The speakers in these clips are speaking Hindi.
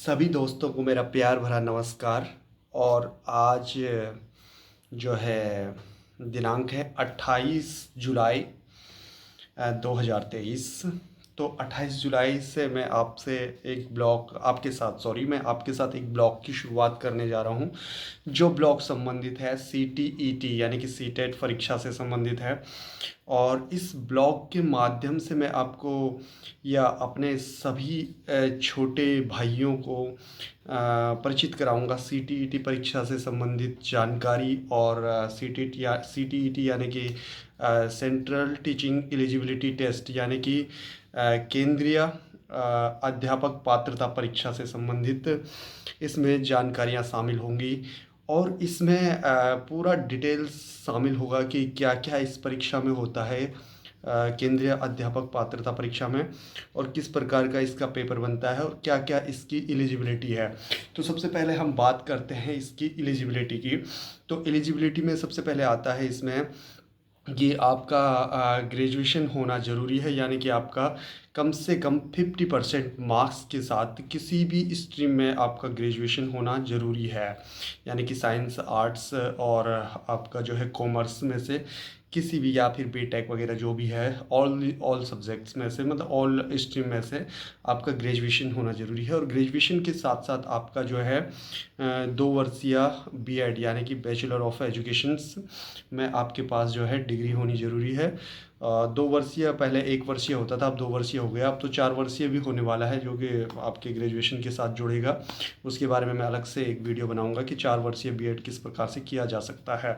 सभी दोस्तों को मेरा प्यार भरा नमस्कार। और आज जो है दिनांक है 28 जुलाई 2023। तो 28 जुलाई से मैं आपके साथ एक ब्लॉग की शुरुआत करने जा रहा हूँ, जो ब्लॉग संबंधित है CTET यानी कि सीटेट परीक्षा से संबंधित है। और इस ब्लॉग के माध्यम से मैं आपको या अपने सभी छोटे भाइयों को परिचित कराऊंगा CTET परीक्षा से संबंधित जानकारी। और CTET यानी कि सेंट्रल टीचिंग एलिजिबिलिटी टेस्ट यानी कि केंद्रीय अध्यापक पात्रता परीक्षा से संबंधित इसमें जानकारियां शामिल होंगी। और इसमें पूरा डिटेल्स शामिल होगा कि क्या क्या इस परीक्षा में होता है, केंद्रीय अध्यापक पात्रता परीक्षा में, और किस प्रकार का इसका पेपर बनता है और क्या क्या इसकी एलिजिबिलिटी है। तो सबसे पहले हम बात करते हैं इसकी एलिजिबिलिटी की। तो एलिजिबिलिटी में सबसे पहले आता है इसमें कि आपका ग्रेजुएशन होना ज़रूरी है, यानी कि आपका कम से कम 50% मार्क्स के साथ किसी भी स्ट्रीम में आपका ग्रेजुएशन होना ज़रूरी है। यानी कि साइंस, आर्ट्स और आपका जो है कॉमर्स में से किसी भी, या फिर बीटेक वगैरह जो भी है, ऑल सब्जेक्ट्स में से, मतलब ऑल स्ट्रीम में से आपका ग्रेजुएशन होना ज़रूरी है। और ग्रेजुएशन के साथ साथ आपका जो है 2 वर्षीय बीएड यानी कि बैचलर ऑफ एजुकेशंस में आपके पास जो है डिग्री होनी ज़रूरी है। 2 वर्षीय, पहले 1 वर्षीय होता था, अब 2 वर्षीय हो गया। अब तो 4 वर्षीय भी होने वाला है, जो कि आपके ग्रेजुएशन के साथ जुड़ेगा। उसके बारे में मैं अलग से एक वीडियो बनाऊंगा कि 4 वर्षीय बीएड किस प्रकार से किया जा सकता है।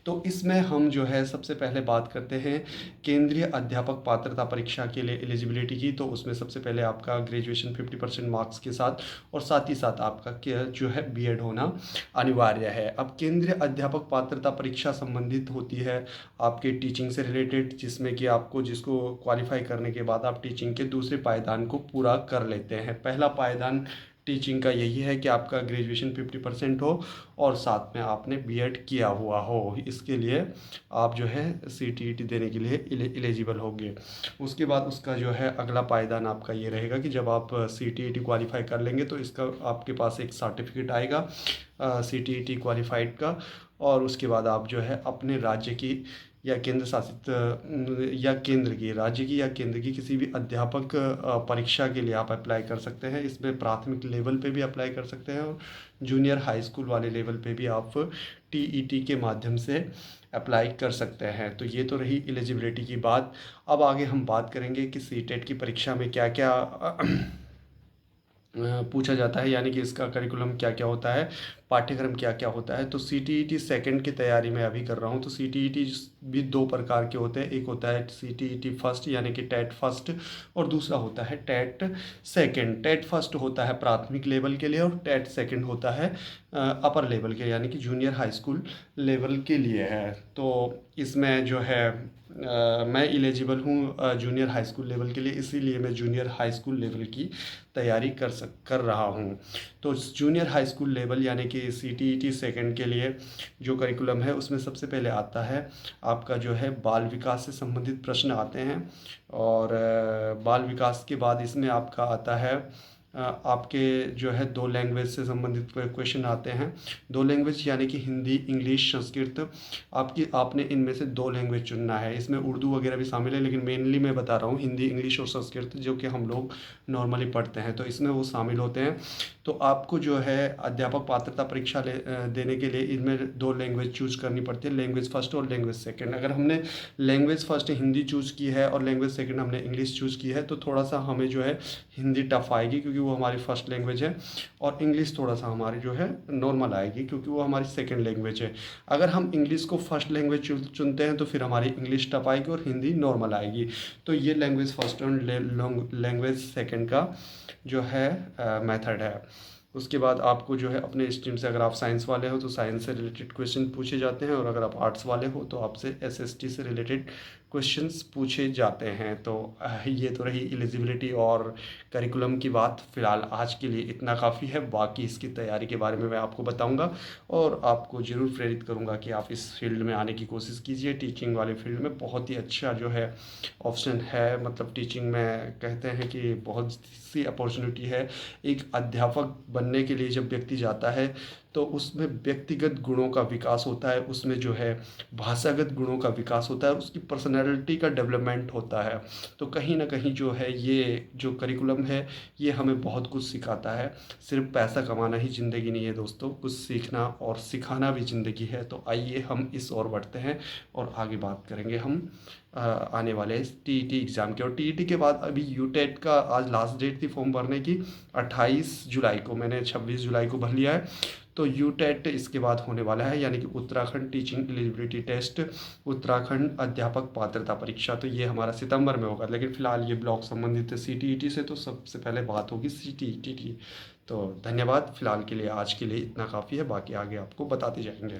तो इसमें हम जो है सबसे पहले बात करते हैं केंद्रीय अध्यापक पात्रता परीक्षा के लिए एलिजिबिलिटी की। तो उसमें सबसे पहले आपका ग्रेजुएशन 50% मार्क्स के साथ, और साथ ही साथ आपका जो है बीएड होना अनिवार्य है। अब केंद्रीय अध्यापक पात्रता परीक्षा संबंधित होती है आपके टीचिंग से रिलेटेड, जिसमें कि आपको जिसको क्वालिफाई करने के बाद आप टीचिंग के दूसरे पायदान को पूरा कर लेते हैं। पहला पायदान टीचिंग का यही है कि आपका ग्रेजुएशन 50% हो और साथ में आपने बीएड किया हुआ हो। इसके लिए आप जो है CTET देने के लिए एलिजिबल होंगे। उसके बाद उसका जो है अगला पायदान आपका ये रहेगा कि जब आप CTET क्वालिफाई कर लेंगे तो इसका आपके पास एक सर्टिफिकेट आएगा CTET क्वालिफाइड का। और उसके बाद आप जो है अपने राज्य की या केंद्र शासित या केंद्र की, राज्य की या केंद्र की किसी भी अध्यापक परीक्षा के लिए आप अप्लाई कर सकते हैं। इसमें प्राथमिक लेवल पे भी अप्लाई कर सकते हैं और जूनियर हाई स्कूल वाले लेवल पे भी आप TET के माध्यम से अप्लाई कर सकते हैं। तो ये तो रही एलिजिबिलिटी की बात। अब आगे हम बात करेंगे कि सीटेट की परीक्षा में क्या क्या पूछा जाता है, यानी कि इसका करिकुलम क्या क्या होता है, पाठ्यक्रम क्या क्या होता है। तो CTET सेकंड की तैयारी मैं अभी कर रहा हूँ। तो CTET भी 2 प्रकार के होते हैं। एक होता है CTET फर्स्ट यानी कि टेट फर्स्ट, और दूसरा होता है टेट सेकंड। टेट फर्स्ट होता है प्राथमिक लेवल के लिए और टेट सेकंड होता है अपर लेवल के यानी कि जूनियर हाई स्कूल लेवल के लिए है। तो इसमें जो है मैं एलिजिबल हूँ जूनियर हाई स्कूल लेवल के लिए, इसीलिए मैं जूनियर हाई स्कूल लेवल की तैयारी कर रहा हूँ। तो जूनियर हाई स्कूल लेवल यानी कि CTET सेकंड के लिए जो करिकुलम है उसमें सबसे पहले आता है आपका जो है बाल विकास से संबंधित प्रश्न आते हैं। और बाल विकास के बाद इसमें आपका आता है आपके जो है 2 लैंग्वेज से संबंधित क्वेश्चन आते हैं। 2 लैंग्वेज यानी कि हिंदी, इंग्लिश, संस्कृत। आपने इनमें से 2 लैंग्वेज चुनना है। इसमें उर्दू वगैरह भी शामिल है, लेकिन मेनली मैं बता रहा हूँ हिंदी, इंग्लिश और संस्कृत, जो कि हम लोग नॉर्मली पढ़ते हैं, तो इसमें वो शामिल होते हैं। तो आपको जो है अध्यापक पात्रता परीक्षा देने के लिए इनमें 2 लैंग्वेज चूज करनी पड़ती है, लैंग्वेज फर्स्ट और लैंग्वेज सेकंड। अगर हमने लैंग्वेज फर्स्ट हिंदी चूज़ की है और लैंग्वेज सेकंड हमने इंग्लिश चूज़ की है, तो थोड़ा सा हमें जो है हिंदी टफ आएगी, क्योंकि वो हमारी फर्स्ट लैंग्वेज है। और इंग्लिश थोड़ा सा हमारी जो है नॉर्मल आएगी, क्योंकि वो हमारी सेकंड लैंग्वेज है। अगर हम इंग्लिश को फर्स्ट लैंग्वेज चुनते हैं तो फिर हमारी इंग्लिश टफ आएगी और हिंदी नॉर्मल आएगी। तो ये लैंग्वेज फर्स्ट और लैंग्वेज सेकंड का जो है मेथड है। उसके बाद आपको जो है अपने स्ट्रीम से, अगर आप साइंस वाले हो तो साइंस से रिलेटेड क्वेश्चन पूछे जाते हैं, और अगर आप आर्ट्स वाले हो तो आपसे SST से रिलेटेड क्वेश्चंस पूछे जाते हैं। तो ये तो रही एलिजिबिलिटी और करिकुलम की बात। फ़िलहाल आज के लिए इतना काफ़ी है, बाकी इसकी तैयारी के बारे में मैं आपको बताऊंगा और आपको ज़रूर प्रेरित करूंगा कि आप इस फील्ड में आने की कोशिश कीजिए। टीचिंग वाले फील्ड में बहुत ही अच्छा जो है ऑप्शन है, मतलब टीचिंग में कहते हैं कि बहुत सी अपॉर्चुनिटी है। एक अध्यापक बनने के लिए जब व्यक्ति जाता है तो उसमें व्यक्तिगत गुणों का विकास होता है, उसमें जो है भाषागत गुणों का विकास होता है, उसकी पर्सनैलिटी का डेवलपमेंट होता है। तो कहीं ना कहीं जो है ये जो करिकुलम है ये हमें बहुत कुछ सिखाता है। सिर्फ पैसा कमाना ही ज़िंदगी नहीं है दोस्तों, कुछ सीखना और सिखाना भी ज़िंदगी है। तो आइए हम इस ओर बढ़ते हैं और आगे बात करेंगे हम आने वाले टीईटी एग्ज़ाम की। और टीईटी के बाद अभी यूटेट का आज लास्ट डेट थी फॉर्म भरने की, 28 जुलाई को। मैंने 26 जुलाई को भर लिया है। तो यूटेट इसके बाद होने वाला है, यानी कि Uttarakhand teaching eligibility test, Uttarakhand अध्यापक पात्रता परीक्षा। तो ये हमारा सितंबर में होगा, लेकिन फिलहाल ये ब्लॉक संबंधित है सीटीईटी से, तो सबसे पहले बात होगी सीटीईटी की। तो धन्यवाद, फिलहाल के लिए आज के लिए इतना काफ़ी है, बाकी आगे आपको बताते जाएंगे।